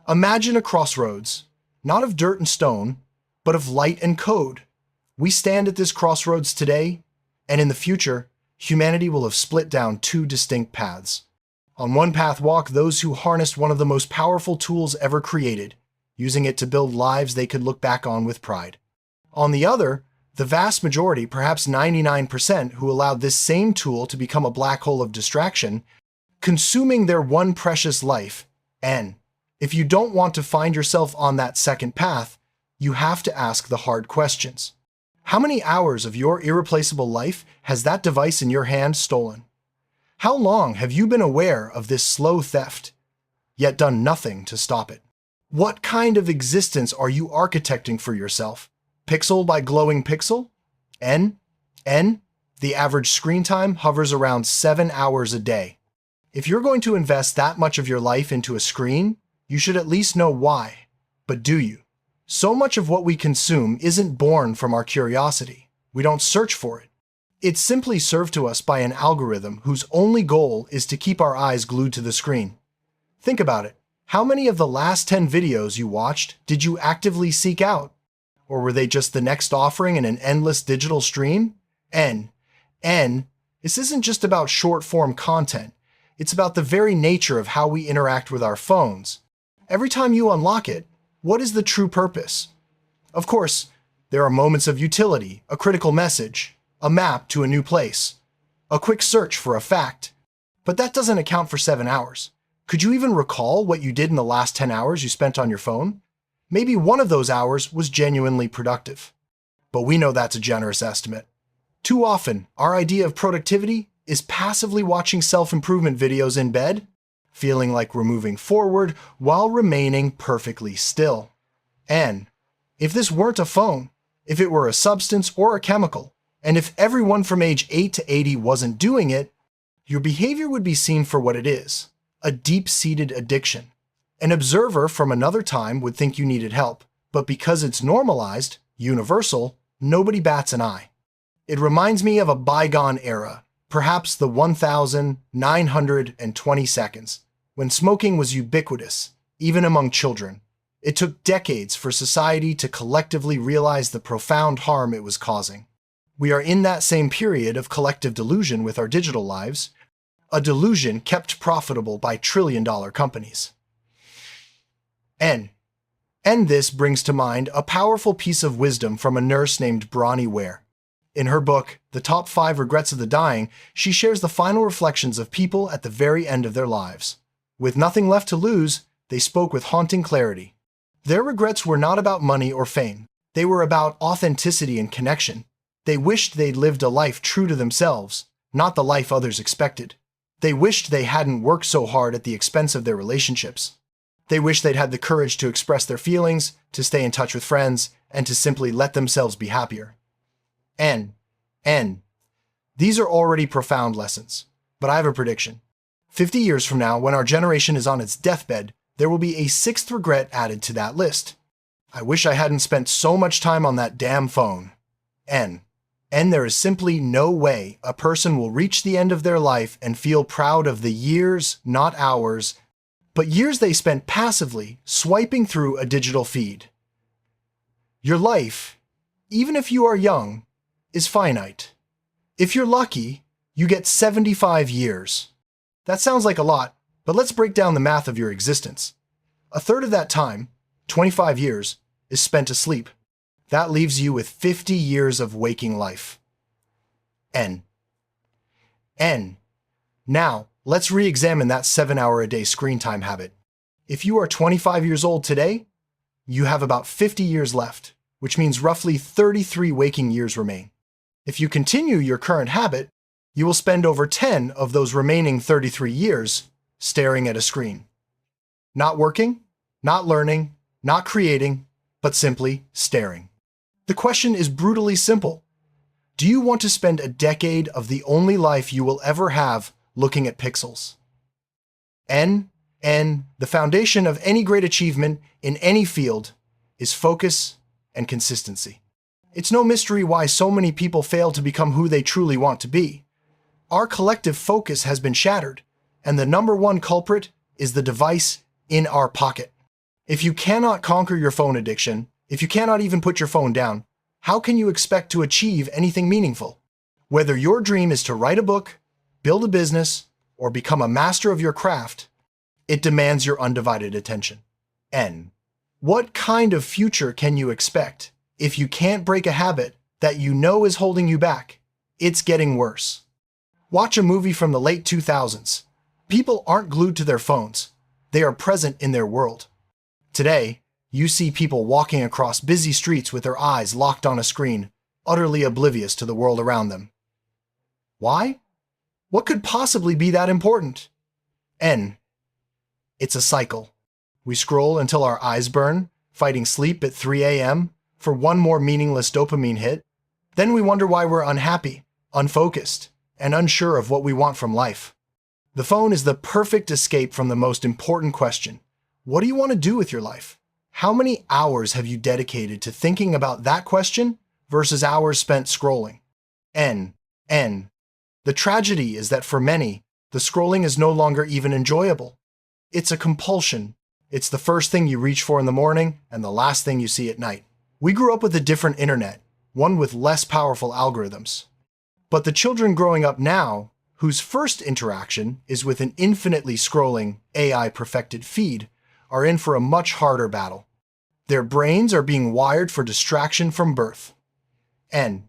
Imagine a crossroads, not of dirt and stone, but of light and code. We stand at this crossroads today, and in the future, humanity will have split down two distinct paths. On one path walk those who harnessed one of the most powerful tools ever created, using it to build lives they could look back on with pride. On the other, the vast majority, perhaps 99%, who allowed this same tool to become a black hole of distraction, consuming their one precious life. And if you don't want to find yourself on that second path, you have to ask the hard questions. How many hours of your irreplaceable life has that device in your hand stolen? How long have you been aware of this slow theft, yet done nothing to stop it? What kind of existence are you architecting for yourself? Pixel by glowing pixel? N? The average screen time hovers around 7 hours a day. If you're going to invest that much of your life into a screen, you should at least know why. But do you? So much of what we consume isn't born from our curiosity. We don't search for it. It's simply served to us by an algorithm whose only goal is to keep our eyes glued to the screen. Think about it. How many of the last 10 videos you watched did you actively seek out? Or were they just the next offering in an endless digital stream? This isn't just about short-form content. It's about the very nature of how we interact with our phones. Every time you unlock it, what is the true purpose? Of course, there are moments of utility, a critical message, a map to a new place, a quick search for a fact. But that doesn't account for 7 hours. Could you even recall what you did in the last 10 hours you spent on your phone? Maybe one of those hours was genuinely productive. But we know that's a generous estimate. Too often, our idea of productivity is passively watching self-improvement videos in bed, feeling like we're moving forward while remaining perfectly still. And if this weren't a phone, if it were a substance or a chemical, and if everyone from age 8 to 80 wasn't doing it, your behavior would be seen for what it is, a deep-seated addiction. An observer from another time would think you needed help, but because it's normalized, universal, nobody bats an eye. It reminds me of a bygone era, perhaps the 1,920 seconds, when smoking was ubiquitous, even among children. It took decades for society to collectively realize the profound harm it was causing. We are in that same period of collective delusion with our digital lives, a delusion kept profitable by trillion-dollar companies. This brings to mind a powerful piece of wisdom from a nurse named Bronnie Ware. In her book, The Top 5 Regrets of the Dying, she shares the final reflections of people at the very end of their lives. With nothing left to lose, they spoke with haunting clarity. Their regrets were not about money or fame. They were about authenticity and connection. They wished they'd lived a life true to themselves, not the life others expected. They wished they hadn't worked so hard at the expense of their relationships. They wished they'd had the courage to express their feelings, to stay in touch with friends, and to simply let themselves be happier. These are already profound lessons, but I have a prediction. 50 years from now, when our generation is on its deathbed, there will be a sixth regret added to that list. I wish I hadn't spent so much time on that damn phone. There is simply no way a person will reach the end of their life and feel proud of the years, not hours, but years they spent passively swiping through a digital feed. Your life, even if you are young, is finite. If you're lucky, you get 75 years. That sounds like a lot, but let's break down the math of your existence. A third of that time, 25 years, is spent asleep. That leaves you with 50 years of waking life. Now, let's re-examine that 7-hour-a-day screen time habit. If you are 25 years old today, you have about 50 years left, which means roughly 33 waking years remain. If you continue your current habit, you will spend over 10 of those remaining 33 years staring at a screen. Not working, not learning, not creating, but simply staring. The question is brutally simple. Do you want to spend a decade of the only life you will ever have looking at pixels? The foundation of any great achievement in any field is focus and consistency. It's no mystery why so many people fail to become who they truly want to be. Our collective focus has been shattered, and the number one culprit is the device in our pocket. If you cannot conquer your phone addiction, if you cannot even put your phone down, how can you expect to achieve anything meaningful? Whether your dream is to write a book, build a business, or become a master of your craft, it demands your undivided attention. N. What kind of future can you expect if you can't break a habit that you know is holding you back? It's getting worse. Watch a movie from the late 2000s. People aren't glued to their phones. They are present in their world. Today, you see people walking across busy streets with their eyes locked on a screen, utterly oblivious to the world around them. Why? What could possibly be that important? N. It's a cycle. We scroll until our eyes burn, fighting sleep at 3 a.m. for one more meaningless dopamine hit. Then we wonder why we're unhappy, unfocused, and unsure of what we want from life. The phone is the perfect escape from the most important question. What do you want to do with your life? How many hours have you dedicated to thinking about that question versus hours spent scrolling? N. The tragedy is that for many, the scrolling is no longer even enjoyable. It's a compulsion. It's the first thing you reach for in the morning and the last thing you see at night. We grew up with a different internet, one with less powerful algorithms. But the children growing up now, whose first interaction is with an infinitely scrolling, AI-perfected feed, are in for a much harder battle. Their brains are being wired for distraction from birth. N.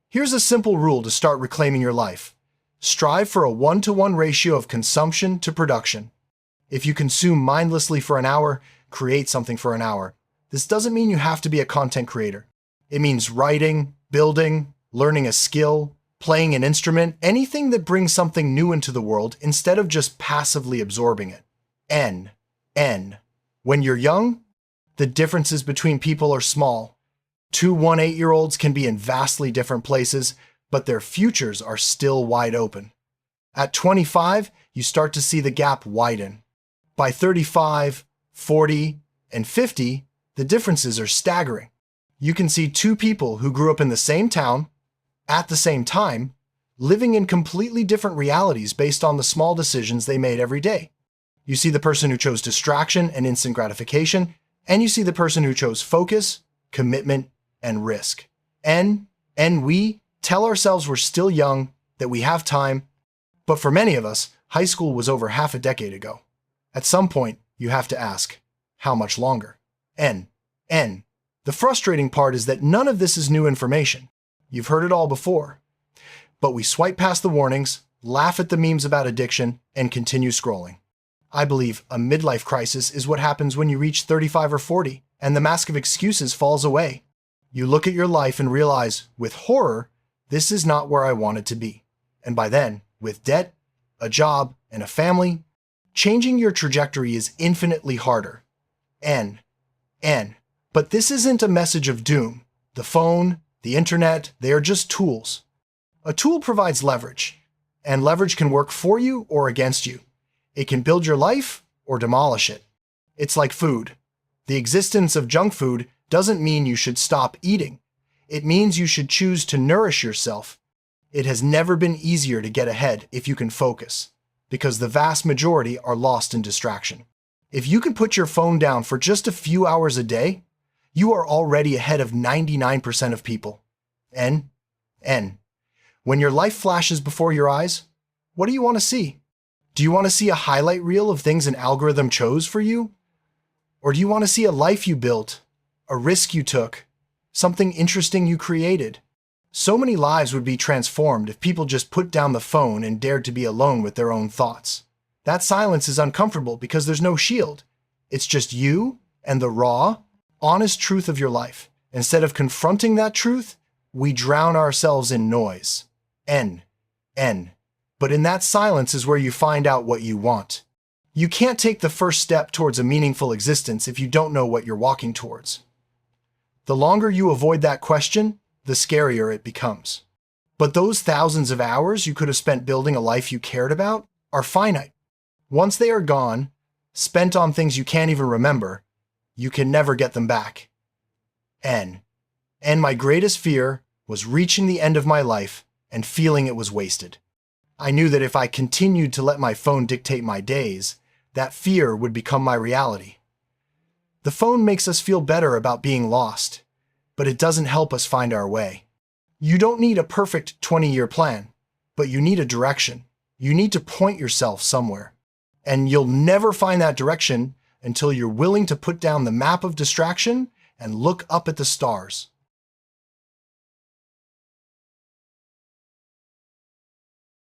Here's a simple rule to start reclaiming your life. Strive for a 1-to-1 ratio of consumption to production. If you consume mindlessly for an hour, create something for an hour. This doesn't mean you have to be a content creator. It means writing, building, learning a skill, playing an instrument, anything that brings something new into the world instead of just passively absorbing it. N. When you're young, the differences between people are small. 2 1-8-year-olds can be in vastly different places, but their futures are still wide open. At 25, you start to see the gap widen. By 35, 40, and 50, the differences are staggering. You can see 2 people who grew up in the same town, at the same time, living in completely different realities based on the small decisions they made every day. You see the person who chose distraction and instant gratification, and you see the person who chose focus, commitment, and risk. And we tell ourselves we're still young, that we have time, but for many of us, high school was over half a decade ago. At some point, you have to ask, how much longer? N. The frustrating part is that none of this is new information. You've heard it all before. But we swipe past the warnings, laugh at the memes about addiction, and continue scrolling. I believe a midlife crisis is what happens when you reach 35 or 40, and the mask of excuses falls away. You look at your life and realize, with horror, this is not where I wanted to be. And by then, with debt, a job, and a family, changing your trajectory is infinitely harder. N. But this isn't a message of doom. The phone, the internet, they are just tools. A tool provides leverage, and leverage can work for you or against you. It can build your life or demolish it. It's like food. The existence of junk food doesn't mean you should stop eating. It means you should choose to nourish yourself. It has never been easier to get ahead if you can focus, because the vast majority are lost in distraction. If you can put your phone down for just a few hours a day, you are already ahead of 99% of people. N. When your life flashes before your eyes, what do you want to see? Do you want to see a highlight reel of things an algorithm chose for you? Or do you want to see a life you built, a risk you took, something interesting you created? So many lives would be transformed if people just put down the phone and dared to be alone with their own thoughts. That silence is uncomfortable because there's no shield. It's just you and the raw, honest truth of your life. Instead of confronting that truth, we drown ourselves in noise. N. But in that silence is where you find out what you want. You can't take the first step towards a meaningful existence if you don't know what you're walking towards. The longer you avoid that question, the scarier it becomes. But those thousands of hours you could have spent building a life you cared about are finite. Once they are gone, spent on things you can't even remember, you can never get them back. N. My greatest fear was reaching the end of my life and feeling it was wasted. I knew that if I continued to let my phone dictate my days, that fear would become my reality. The phone makes us feel better about being lost, but it doesn't help us find our way. You don't need a perfect 20-year plan, but you need a direction. You need to point yourself somewhere. And you'll never find that direction until you're willing to put down the map of distraction and look up at the stars.